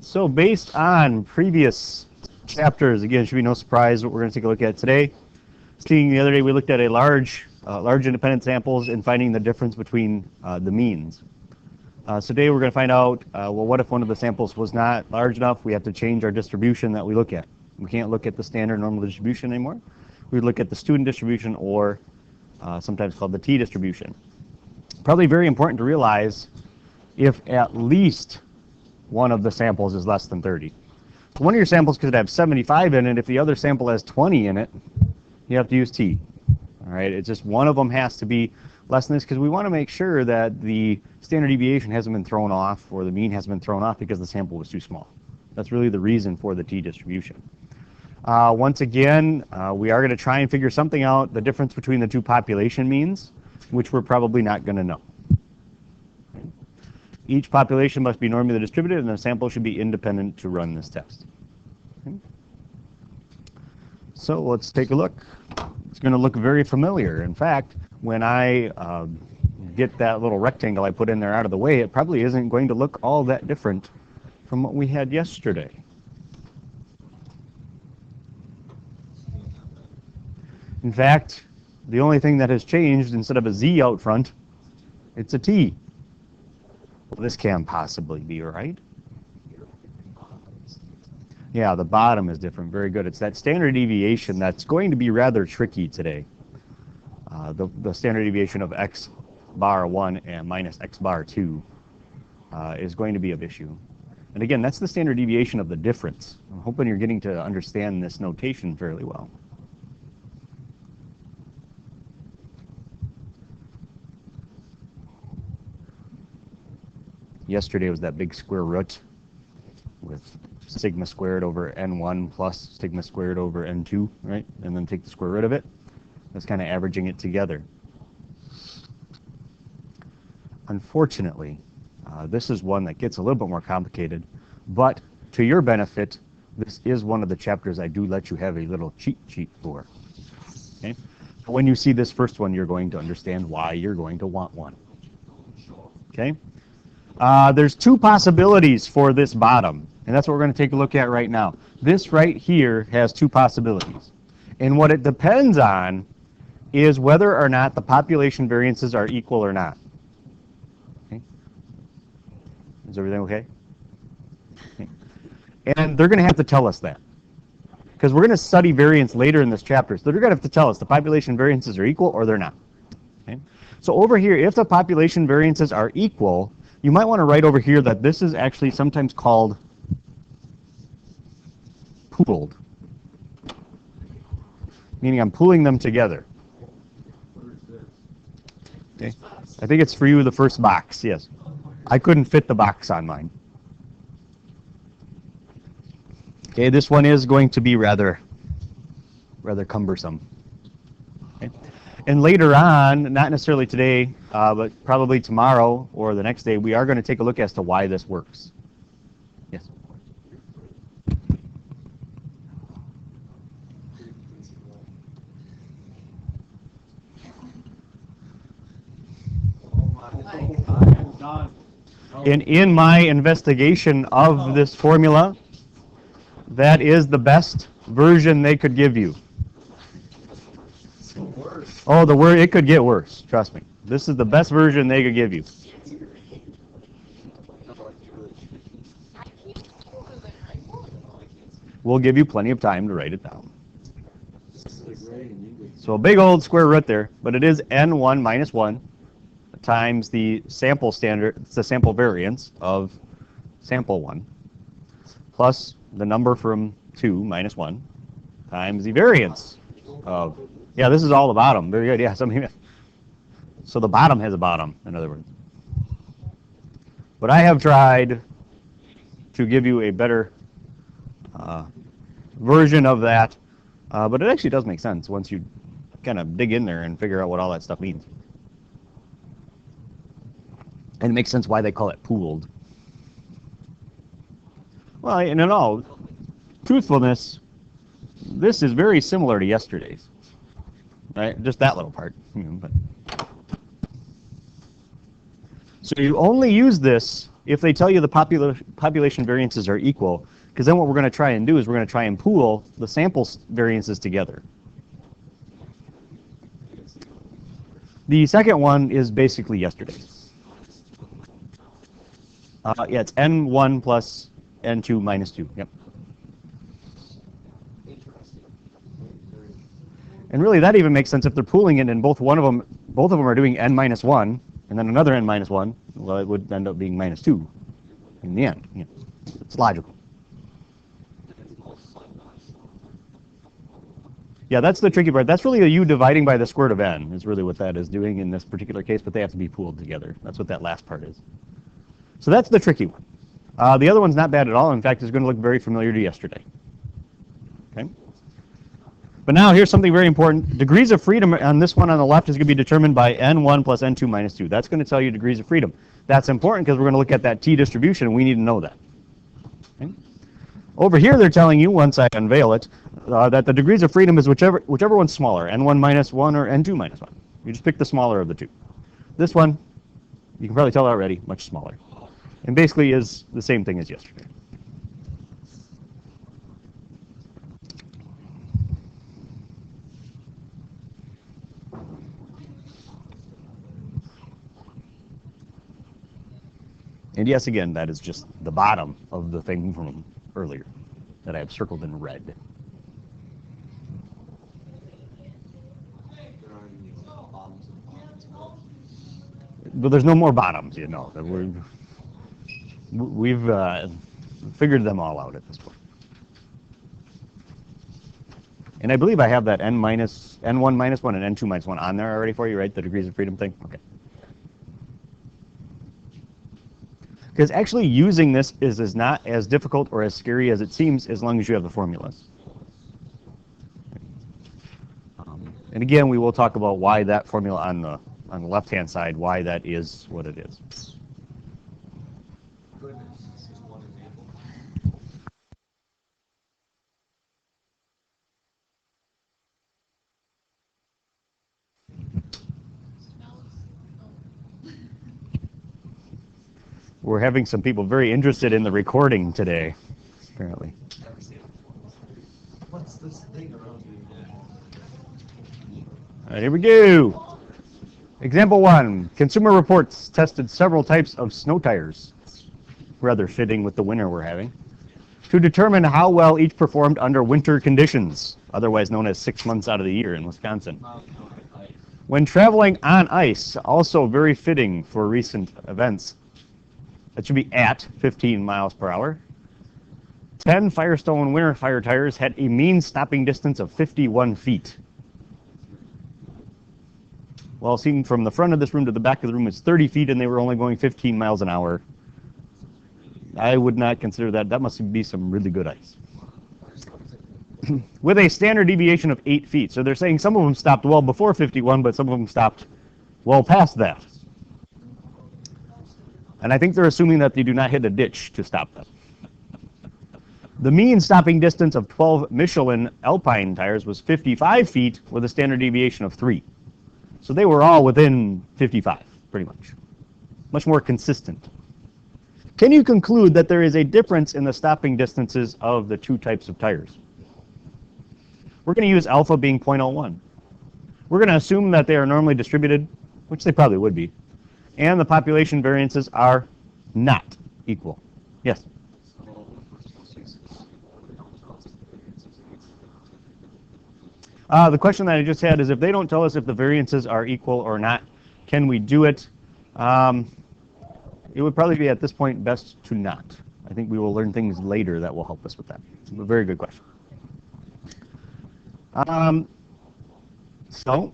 So based on previous chapters, again, it should be no surprise what we're going to take a look at today. Seeing the other day, we looked at a large independent samples and finding the difference between the means. So today we're going to find out, well, what if one of the samples was not large enough? We have to change our distribution that we look at. We can't look at the standard normal distribution anymore. We look at the student distribution, or sometimes called the t distribution. Probably very important to realize if at least one of the samples is less than 30. So one of your samples could have 75 in it. If the other sample has 20 in it, you have to use t. All right, it's just one of them has to be less than this, because we want to make sure that the standard deviation hasn't been thrown off, or the mean hasn't been thrown off because the sample was too small. That's really the reason for the t distribution. Once again, we are going to try and figure something out, the difference between the two population means, which we're probably not going to know. Each population must be normally distributed, and the sample should be independent to run this test. Okay. So let's take a look. It's going to look very familiar. In fact, when I get that little rectangle I put in there out of the way, it probably isn't going to look all that different from what we had yesterday. In fact, the only thing that has changed, instead of a Z out front, it's a T. Well, this can't possibly be right. Yeah, the bottom is different. Very good. It's that standard deviation that's going to be rather tricky today. The standard deviation of x bar 1 and minus x bar 2 is going to be of issue. And again, that's the standard deviation of the difference. I'm hoping you're getting to understand this notation fairly well. Yesterday was that big square root with sigma squared over n1 plus sigma squared over n2, right? And then take the square root of it. That's kind of averaging it together. Unfortunately, this is one that gets a little bit more complicated, but to your benefit, this is one of the chapters I do let you have a little cheat sheet for. Okay? When you see this first one, you're going to understand why you're going to want one. Okay? There's two possibilities for this bottom, and that's what we're going to take a look at right now. This right here has two possibilities, and what it depends on is whether or not the population variances are equal or not. Okay. Is everything okay? Okay. And they're going to have to tell us that, because we're going to study variance later in this chapter, so they're going to have to tell us the population variances are equal or they're not. Okay. So over here, if the population variances are equal, you might want to write over here that this is actually sometimes called pooled, meaning I'm pooling them together. Okay. I think it's for you, the first box, yes. I couldn't fit the box on mine. Okay, this one is going to be rather cumbersome. Okay. And later on, not necessarily today, but probably tomorrow or the next day, we are going to take a look as to why this works. Yes? In my investigation of this formula, that is the best version they could give you. Oh, it could get worse. Trust me. This is the best version they could give you. We'll give you plenty of time to write it down. So a big old square root there, but it is n1 minus 1 times the sample standard, it's the sample variance of sample 1, plus the number from 2 minus 1 times the variance of, yeah, this is all the bottom. Very good. Yeah, so the bottom has a bottom, in other words. But I have tried to give you a better version of that, but it actually does make sense once you kind of dig in there and figure out what all that stuff means. And it makes sense why they call it pooled. Well, and in all truthfulness, this is very similar to yesterday's, right? Just that little part. But. So you only use this if they tell you the population variances are equal, because then what we're going to try and do is we're going to try and pool the sample variances together. The second one is basically yesterday's. Yeah, it's N1 plus N2 minus 2. Yep. And really, that even makes sense if they're pooling it and both of them are doing N minus 1, and then another N minus 1. Well, it would end up being minus 2 in the end. Yeah. It's logical. Yeah, that's the tricky part. That's really a u dividing by the square root of n is really what that is doing in this particular case, but they have to be pooled together. That's what that last part is. So that's the tricky one. The other one's not bad at all. In fact, it's going to look very familiar to yesterday. Okay. But now here's something very important. Degrees of freedom on this one on the left is going to be determined by n1 plus n2 minus 2. That's going to tell you degrees of freedom. That's important because we're going to look at that t distribution, and we need to know that. Okay. Over here, they're telling you, once I unveil it, that the degrees of freedom is whichever one's smaller, n1 minus 1 or n2 minus 1. You just pick the smaller of the two. This one, you can probably tell already, much smaller. And basically is the same thing as yesterday. And yes, again, that is just the bottom of the thing from earlier that I have circled in red. But there's no more bottoms, you know. We've figured them all out at this point. And I believe I have that n1 minus 1 and n2 minus 1 on there already for you, right? The degrees of freedom thing? Okay. Because actually using this is not as difficult or as scary as it seems as long as you have the formulas. And again, we will talk about why that formula on the left-hand side, why that is what it is. We're having some people very interested in the recording today, apparently. What's this thing around you? All right, here we go. Example 1. Consumer Reports tested several types of snow tires, rather fitting with the winter we're having, to determine how well each performed under winter conditions, otherwise known as 6 months out of the year in Wisconsin. When traveling on ice, also very fitting for recent events. That should be at 15 miles per hour. 10 Firestone winter fire tires had a mean stopping distance of 51 feet. Well, seen from the front of this room to the back of the room, it's 30 feet, and they were only going 15 miles an hour. I would not consider that. That must be some really good ice. With a standard deviation of 8 feet. So they're saying some of them stopped well before 51, but some of them stopped well past that. And I think they're assuming that they do not hit a ditch to stop them. The mean stopping distance of 12 Michelin Alpine tires was 55 feet with a standard deviation of 3. So they were all within 55, pretty much. Much more consistent. Can you conclude that there is a difference in the stopping distances of the two types of tires? We're going to use alpha being 0.01. We're going to assume that they are normally distributed, which they probably would be, and the population variances are not equal. Yes? The question that I just had is if they don't tell us if the variances are equal or not, can we do it? It would probably be at this point best to not. I think we will learn things later that will help us with that. It's a very good question. So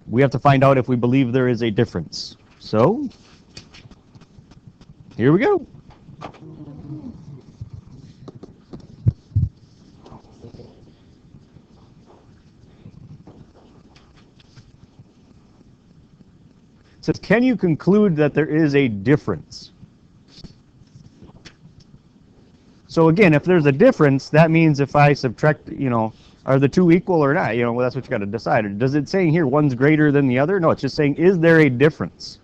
we have to find out if we believe there is a difference. So here we go. It says, can you conclude that there is a difference? So again, if there's a difference, that means if I subtract, Are the two equal or not? Well, that's what you got to decide. Does it saying here one's greater than the other? No, it's just saying, is there a difference?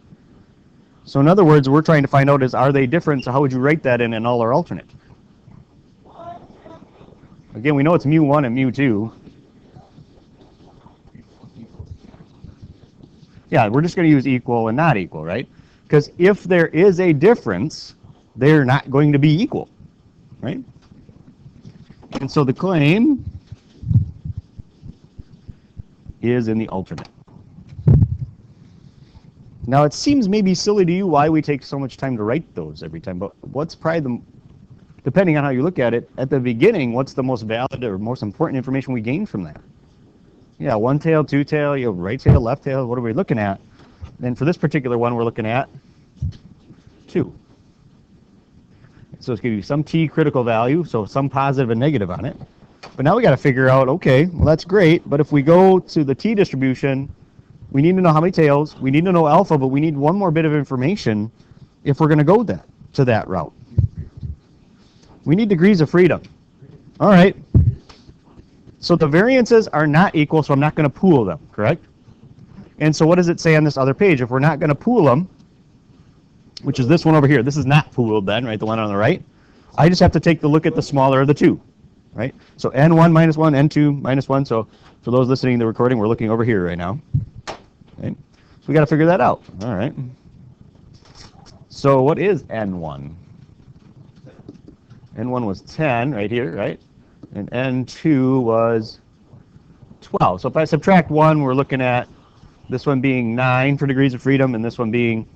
So in other words, we're trying to find out are they different? So how would you write that in a null or alternate? Again, we know it's mu1 and mu2. Yeah, we're just going to use equal and not equal, right? Because if there is a difference, they're not going to be equal, right? And so the claim is in the alternate. Now it seems maybe silly to you why we take so much time to write those every time, but what's probably depending on how you look at it, at the beginning, what's the most valid or most important information we gain from that? Yeah, one tail, two tail, right tail, left tail, what are we looking at? And for this particular one, we're looking at 2. So it's going to be some t critical value, so some positive and negative on it. But now we got to figure out, okay, well that's great, but if we go to the t distribution, we need to know how many tails, we need to know alpha, but we need one more bit of information if we're going to go to that route. We need degrees of freedom. All right. So the variances are not equal, so I'm not going to pool them, correct? And so what does it say on this other page? If we're not going to pool them, which is this one over here, this is not pooled then, right, the one on the right, I just have to take the look at the smaller of the two, right? So n1 minus 1, n2 minus 1. So for those listening to the recording, we're looking over here right now. Okay? So we got to figure that out. All right. So what is n1? N1 was 10 right here, right? And N2 was 12. So if I subtract 1, we're looking at this one being 9 for degrees of freedom and this one being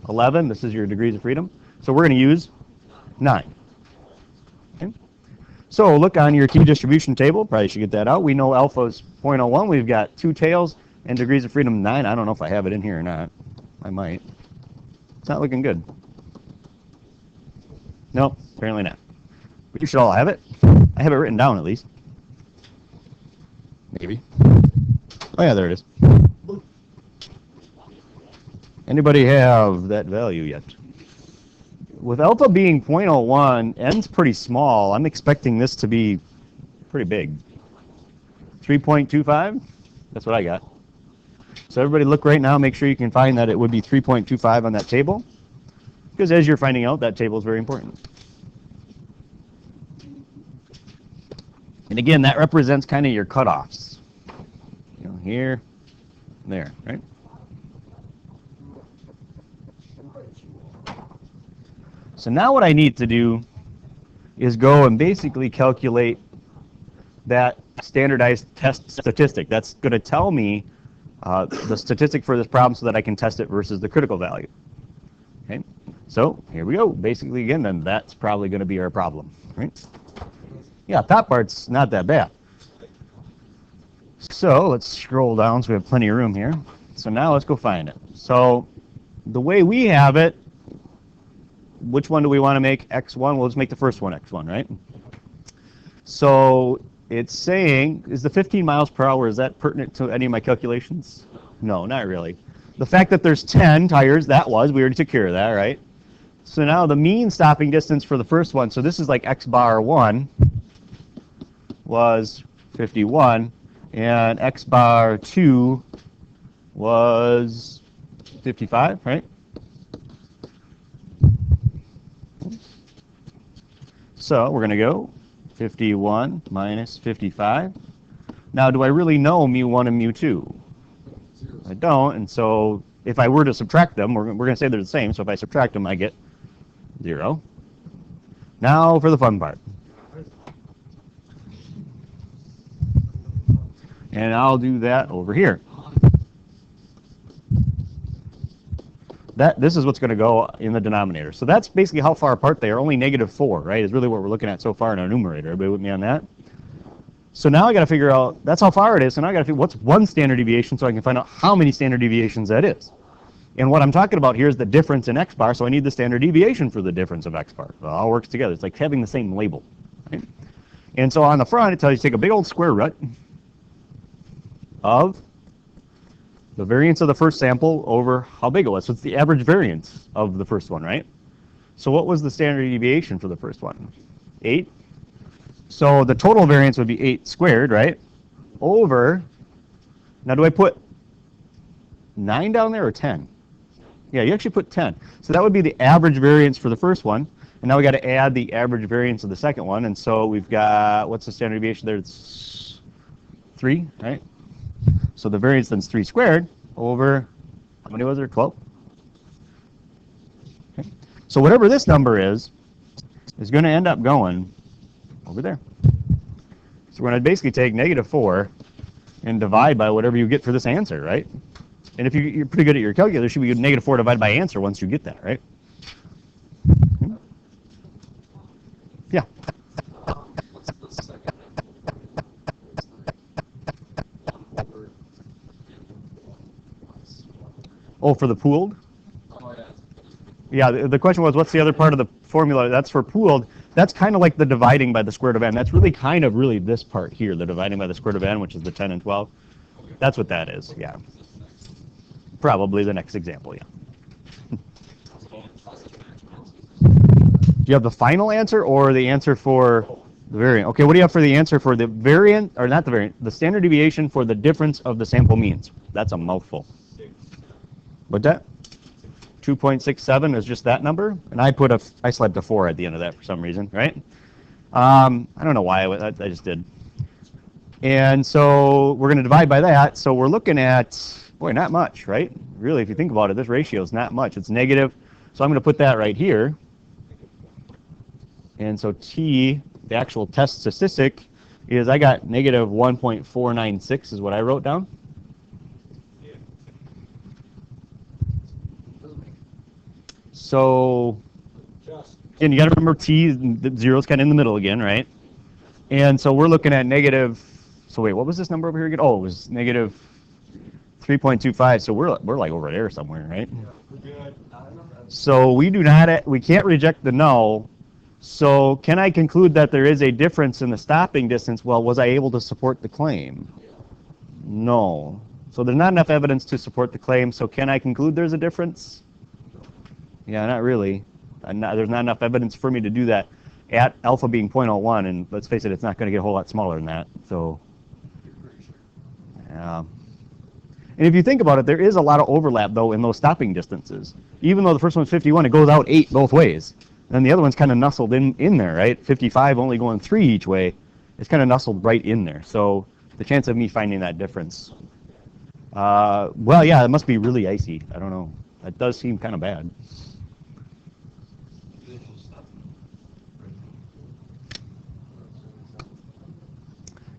11. This is your degrees of freedom. So we're going to use 9. Okay? So look on your t distribution table. Probably should get that out. We know alpha is 0.01. We've got 2 tails and degrees of freedom 9. I don't know if I have it in here or not. I might. It's not looking good. No, apparently not. But you should all have it. I have it written down at least. Maybe. Oh yeah, there it is. Anybody have that value yet? With alpha being 0.01, n's pretty small. I'm expecting this to be pretty big. 3.25? That's what I got. So everybody look right now, make sure you can find that it would be 3.25 on that table. Because as you're finding out, that table is very important. And again, that represents kind of your cutoffs. Here, there, right? So now what I need to do is go and basically calculate that standardized test statistic. That's going to tell me the statistic for this problem so that I can test it versus the critical value. Okay, so here we go. Basically, again, then that's probably going to be our problem, right? Yeah, top part's not that bad. So let's scroll down so we have plenty of room here. So now let's go find it. So the way we have it, which one do we want to make x1? Well, let's make the first one x1, right? So it's saying, is the 15 miles per hour, is that pertinent to any of my calculations? No, not really. The fact that there's 10 tires, we already took care of that, right? So now the mean stopping distance for the first one, so this is like x bar 1, was 51, and x bar 2 was 55, right? So we're going to go 51 minus 55. Now, do I really know mu1 and mu2? I don't, and so if I were to subtract them, we're going to say they're the same, so if I subtract them, I get 0. Now for the fun part. And I'll do that over here. This is what's going to go in the denominator. So that's basically how far apart they are. Only -4, right, is really what we're looking at so far in our numerator. Everybody with me on that? So now I got to figure out, that's how far it is. So now I got to figure what's one standard deviation so I can find out how many standard deviations that is. And what I'm talking about here is the difference in x bar, so I need the standard deviation for the difference of x bar. It all works together. It's like having the same label. Right? And so on the front, it tells you to take a big old square root of the variance of the first sample over how big it was. So it's the average variance of the first one, right? So what was the standard deviation for the first one? 8. So the total variance would be 8 squared, right? Over, now do I put 9 down there or 10? Yeah, you actually put 10. So that would be the average variance for the first one. And now we got to add the average variance of the second one. And so we've got, what's the standard deviation there? It's 3, right? So the variance then is 3 squared over, how many was there? 12? Okay. So whatever this number is going to end up going over there. So we're going to basically take -4 and divide by whatever you get for this answer, right? And if you're pretty good at your calculator, it should be -4 divided by answer once you get that, right? Yeah. Oh, for the pooled? Yeah, the question was, what's the other part of the formula? That's for pooled. That's kind of like the dividing by the square root of n. That's really kind of this part here, the dividing by the square root of n, which is the 10 and 12. That's what that is, yeah. Probably the next example, yeah. Do you have the final answer or the answer for the variant? Okay, what do you have for the answer for the variant, or not the variant, the standard deviation for the difference of the sample means? That's a mouthful. What's that? 2.67 is just that number, and I slapped a 4 at the end of that for some reason, right? I don't know why, I just did. And so we're going to divide by that, so we're looking at, boy, not much, right? Really, if you think about it, this ratio is not much. It's negative, so I'm going to put that right here. And so T, the actual test statistic, is I got -1.496 is what I wrote down. So, and you got to remember T, the zero's kind of in the middle again, right? And so we're looking at so wait, what was this number over here again? Oh, it was -3.25, so we're like over there somewhere, right? So we can't reject the null. So can I conclude that there is a difference in the stopping distance? Well, was I able to support the claim? No. So there's not enough evidence to support the claim, so can I conclude there's a difference? Yeah, not really. There's not enough evidence for me to do that at alpha being 0.01, and let's face it, it's not going to get a whole lot smaller than that. So, yeah. And if you think about it, there is a lot of overlap, though, in those stopping distances. Even though the first one's 51, it goes out 8 both ways. And the other one's kind of nestled in there, right? 55 only going 3 each way. It's kind of nestled right in there. So the chance of me finding that difference, well, yeah, it must be really icy. I don't know. That does seem kind of bad.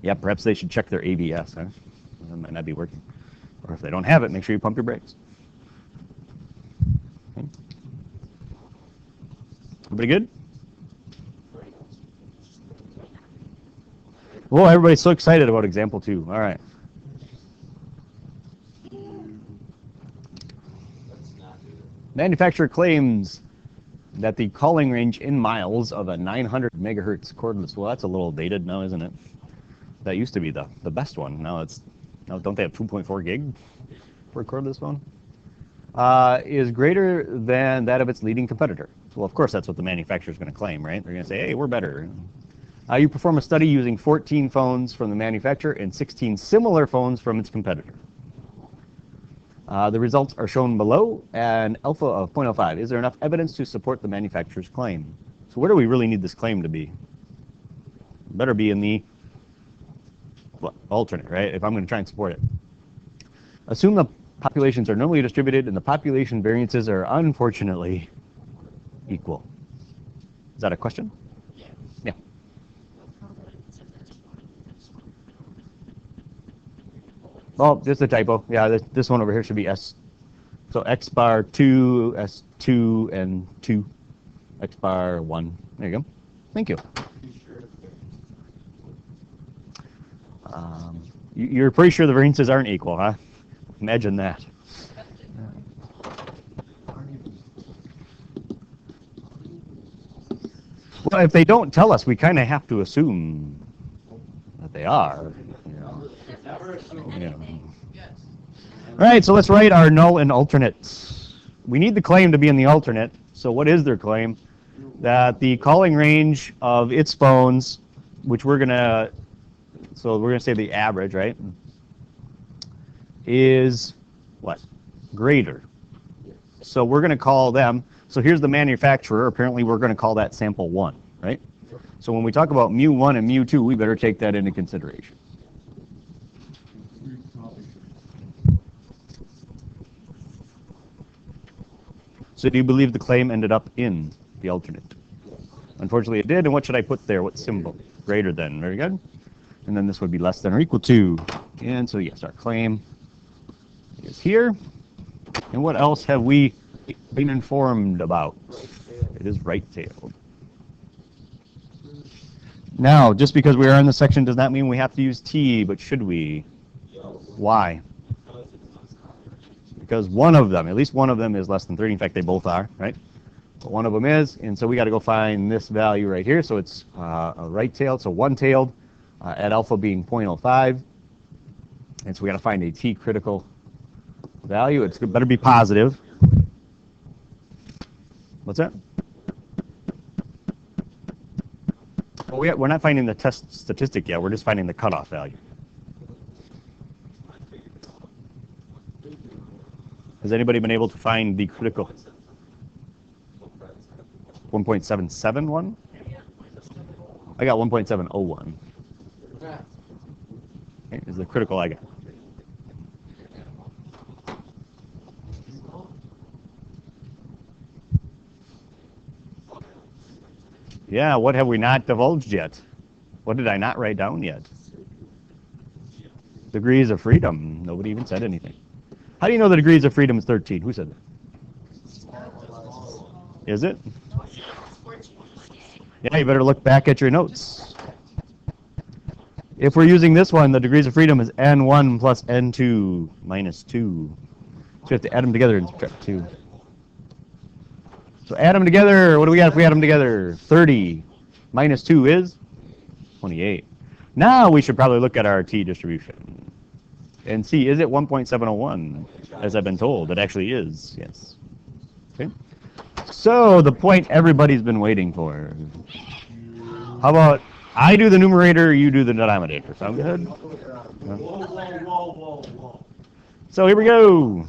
Yeah, perhaps they should check their ABS, huh? That might not be working. Or if they don't have it, make sure you pump your brakes. Okay. Everybody good? Whoa, everybody's so excited about example 2. All right. Manufacturer claims that the calling range in miles of a 900 megahertz cordless, well, that's a little dated now, isn't it? That used to be the best one. Now don't they have 2.4 gig for a cordless phone? Is greater than that of its leading competitor. Well, of course, that's what the manufacturer is going to claim, right? They're going to say, hey, we're better. You perform a study using 14 phones from the manufacturer and 16 similar phones from its competitor. The results are shown below, an alpha of 0.05. Is there enough evidence to support the manufacturer's claim? So where do we really need this claim to be? It better be in the alternate, right? If I'm going to try and support it. Assume the populations are normally distributed and the population variances are unfortunately equal. Is that a question? Yeah. Oh, just a typo. Yeah, this one over here should be S. So X bar 2, S2, and 2. X bar 1. There you go. Thank you. You're pretty sure the variances aren't equal, huh? Imagine that. Well, if they don't tell us, we kind of have to assume that they are. You know. All right, so let's write our null and alternate. We need the claim to be in the alternate. So what is their claim? That the calling range of its phones which we're gonna, so we're gonna say the average, right, is what? Greater. So we're gonna call them, so here's the manufacturer, apparently we're gonna call that sample 1, right? So when we talk about mu1 and mu2, we better take that into consideration. So do you believe the claim ended up in the alternate? Unfortunately it did, and what should I put there? What symbol? Greater than, very good. And then this would be less than or equal to. And so yes, our claim is here. And what else have we been informed about? It is right-tailed. Now, just because we are in the section does not mean we have to use T, but should we? Why? Because one of them, at least one of them, is less than 30. In fact, they both are, right? But one of them is, and so we got to go find this value right here. So it's a right-tailed, so one-tailed, at alpha being 0.05. And so we got to find a T critical value. It's better be positive. What's that? Well, we're not finding the test statistic yet. We're just finding the cutoff value. Has anybody been able to find the critical? 1.771? I got 1.701. Okay, is the critical I got. Yeah, what have we not divulged yet? What did I not write down yet? Degrees of freedom. Nobody even said anything. How do you know the degrees of freedom is 13? Who said that? Is it? Yeah, you better look back at your notes. If we're using this one, the degrees of freedom is N1 plus N2 minus 2. So we have to add them together and subtract 2. So add them together. What do we got if we add them together? 30 minus 2 is 28. Now we should probably look at our T distribution and see, is it 1.701, as I've been told? It actually is, yes. Okay. So the point everybody's been waiting for. How about I do the numerator, you do the denominator? Sound good? So here we go.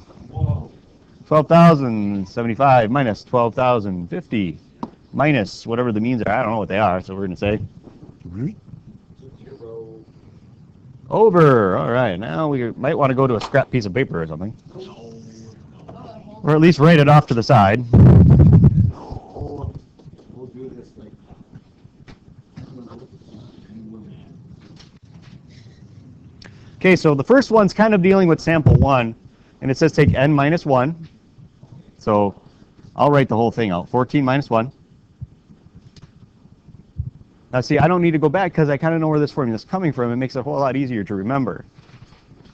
12,075 minus 12,050 minus whatever the means are. I don't know what they are, so we're going to say over. All right, now we might want to go to a scrap piece of paper or something. Or at least write it off to the side. Okay, so the first one's kind of dealing with sample 1, and it says take n minus 1. So I'll write the whole thing out. 14 minus 1. Now see, I don't need to go back because I kind of know where this formula is coming from. It makes it a whole lot easier to remember.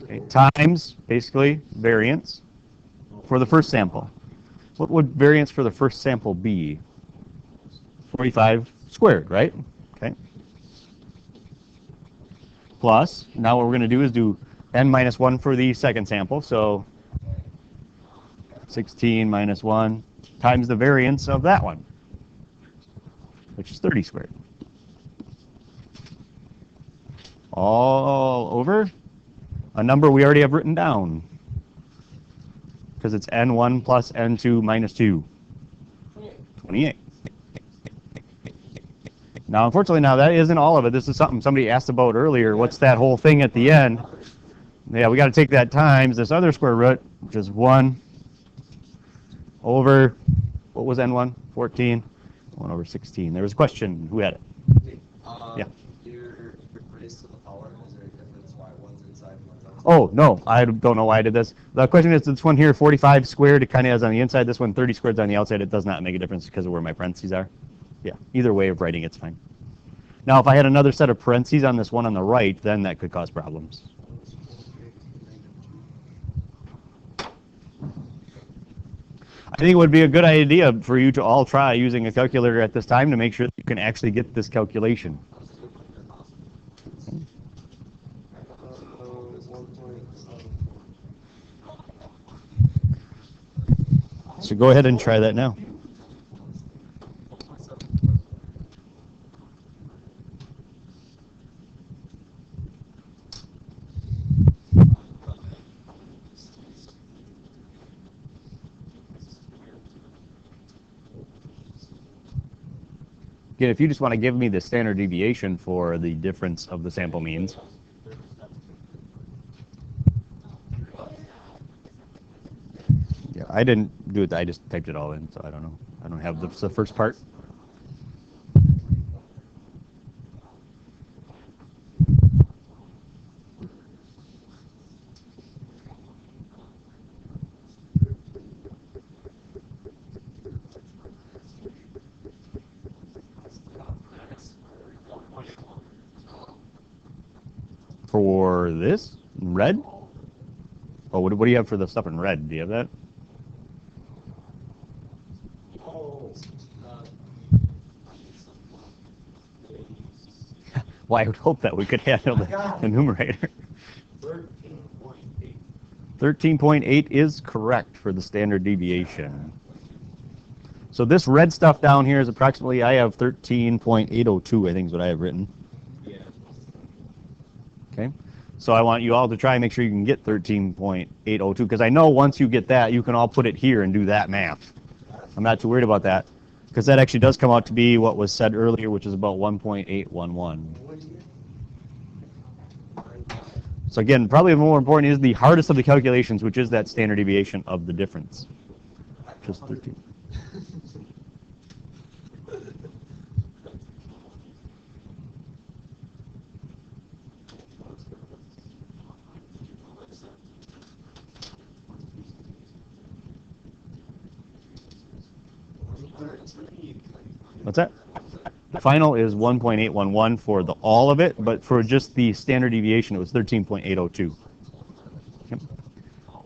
Okay, times, basically, variance for the first sample. What would variance for the first sample be? 45 squared, right? Okay. Plus, now what we're going to do is do n minus 1 for the second sample. So 16 minus 1 times the variance of that one, which is 30 squared. All over a number we already have written down, because it's n1 plus n2 minus 2. 28. Now, unfortunately, now that isn't all of it. This is something somebody asked about earlier. What's that whole thing at the end? Yeah, we got to take that times this other square root, which is 1 over, what was n1? 14. 1 over 16. There was a question. Who had it? Yeah. Your raise to the power, is there a difference why one's inside and one's outside? Oh, no, I don't know why I did this. The question is, this one here, 45 squared, it kind of is on the inside. This one, 30 squared is on the outside. It does not make a difference because of where my parentheses are. Yeah, either way of writing it's fine. Now, if I had another set of parentheses on this one on the right, then that could cause problems. I think it would be a good idea for you to all try using a calculator at this time to make sure that you can actually get this calculation. So go ahead and try that now. Again, if you just want to give me the standard deviation for the difference of the sample means. Yeah, I didn't do it. I just typed it all in, so I don't know. I don't have the first part. For this? Red? Oh, what do you have for the stuff in red? Do you have that? Oh, Well, I would hope that we could handle the numerator. 13.8. 13.8 is correct for the standard deviation. So this red stuff down here is approximately, I have 13.802, I think is what I have written. Yeah. Okay. So I want you all to try and make sure you can get 13.802, because I know once you get that, you can all put it here and do that math. I'm not too worried about that, because that actually does come out to be what was said earlier, which is about 1.811. So again, probably more important is the hardest of the calculations, which is that standard deviation of the difference. Just 13. What's that? The final is 1.811 for the all of it, but for just the standard deviation, it was 13.802. Yep.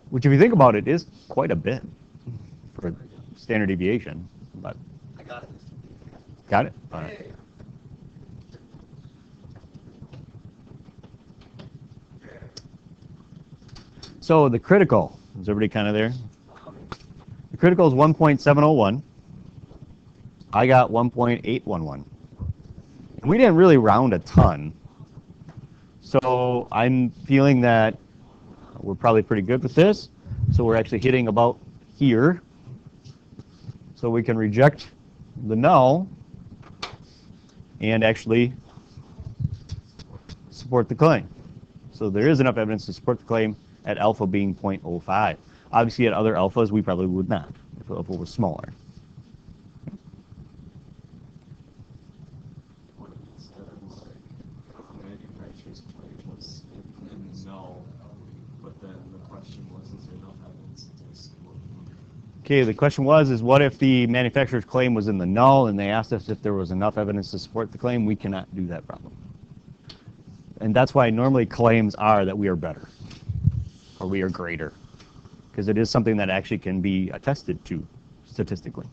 Which, if you think about it, is quite a bit for standard deviation. But I got it. got it? All right. So the critical, is everybody kind of there? The critical is 1.701. I got 1.811. And we didn't really round a ton. So I'm feeling that we're probably pretty good with this. So we're actually hitting about here. So we can reject the null and actually support the claim. So there is enough evidence to support the claim at alpha being 0.05. Obviously at other alphas we probably would not if alpha was smaller. Manufacturer's claim was no, but then the question was, is there enough evidence to support? Okay, the question was, is what if the manufacturer's claim was in the null and they asked us if there was enough evidence to support the claim? We cannot do that problem. And that's why normally claims are that we are better or we are greater, because it is something that actually can be attested to statistically.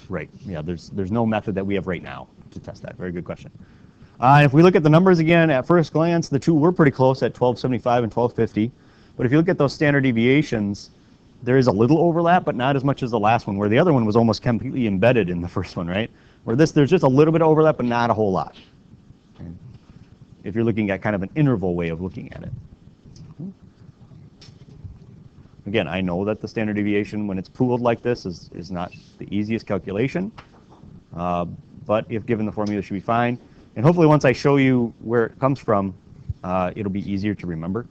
Right, yeah, there's no method that we have right now to test that. Very good question. If we look at the numbers again, at first glance, the two were pretty close at 1275 and 1250. But if you look at those standard deviations, there is a little overlap, but not as much as the last one, where the other one was almost completely embedded in the first one, right? Where this, there's just a little bit of overlap, but not a whole lot. Okay. If you're looking at kind of an interval way of looking at it. Again, I know that the standard deviation, when it's pooled like this, is not the easiest calculation. But if given the formula, it should be fine. And hopefully once I show you where it comes from, it'll be easier to remember.